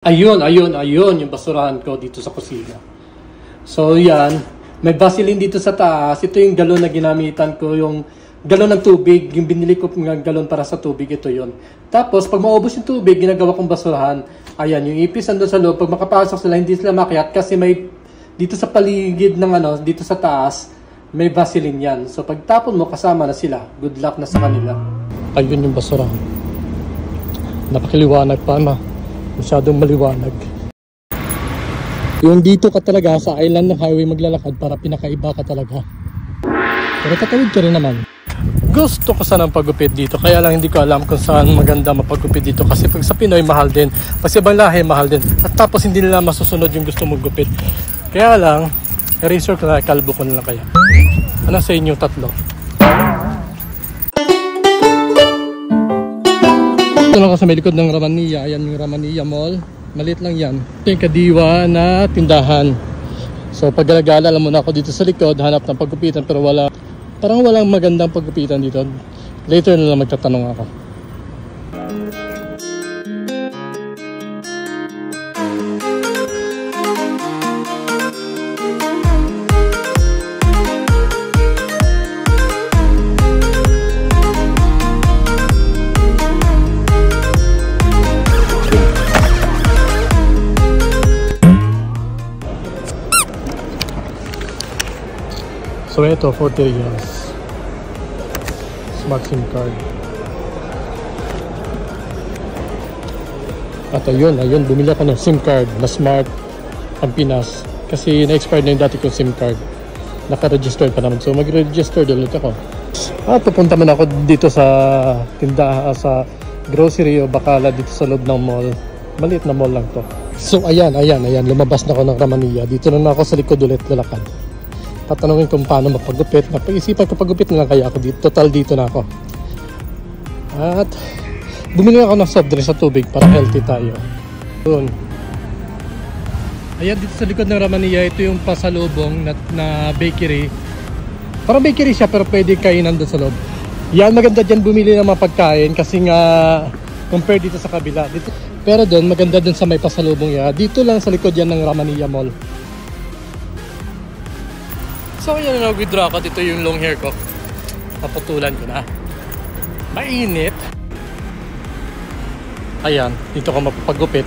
Ayun yung basurahan ko dito sa kusina. So yan, may Vaseline dito sa taas. Ito yung galon na ginamitan ko, yung galon ng tubig, yung binili ko ng galon para sa tubig, ito yun. Tapos pag maubos yung tubig, ginagawa kong basurahan. Ayan, yung ipis andun sa loob. Pag makapasok sila, hindi sila makiat kasi may dito sa paligid ng dito sa taas, may Vaseline yan. So pag tapon mo, kasama na sila. Good luck na sa kanila. Ayun yung basurahan. Napakiliwanag pa na. Masyadong maliwanag. Yung dito ka talaga sa island ng highway maglalakad para pinakaiba ka talaga. Pero tatawid ka rin naman. Gusto ko sanang pagupit dito, kaya lang hindi ko alam kung saan maganda mapagupit dito. Kasi pag sa Pinoy mahal din, pag sa ibang lahi mahal din. At tapos hindi nila masusunod yung gusto mong gupit. Kaya lang, eraser ko na, kalbo ko na lang kaya. Ano sa inyo tatlo? Ito lang ako sa may likod ng Ramania. Ayan yung Ramania Mall. Maliit lang yan. Ito yung Kadiwa na tindahan. So pag galagala, alam mo na ako dito sa likod, hanap ng paggupitan, pero parang walang magandang paggupitan dito. Later na lang magtatanong ako. So ito, 40 reals. Smart SIM card. At ayun, bumili ako ng SIM card na Smart ang Pinas. Kasi na-expired na yung dati kong SIM card. Naka-registered pa naman. So mag-register ulit ako. At pupunta man ako dito sa tindahan, sa grocery o bakala dito sa loob ng mall. Maliit na mall lang to. So ayan, lumabas na ako ng Ramania. Dito na ako sa likod ulit lalakad. Tatanungin kung paano mapagupit. Napag-isipan ko pagupit na lang kaya ako dito. Total dito na ako. At bumili ako ng soft drink sa tubig para healthy tayo. Doon. Ayan dito sa likod ng Ramania, ito yung pasalubong na bakery. Parang bakery siya pero pwede kainan doon sa loob. Yan, maganda dyan bumili ng mga pagkain kasi nga compare dito sa kabila. Dito, pero doon maganda doon sa may pasalubong yan. Dito lang sa likod yan ng Ramania Mall. So yan na, withdraw ko. Dito yung long hair ko. Paputulan ko na. Mainit. Ayan, dito ko mapapagupit.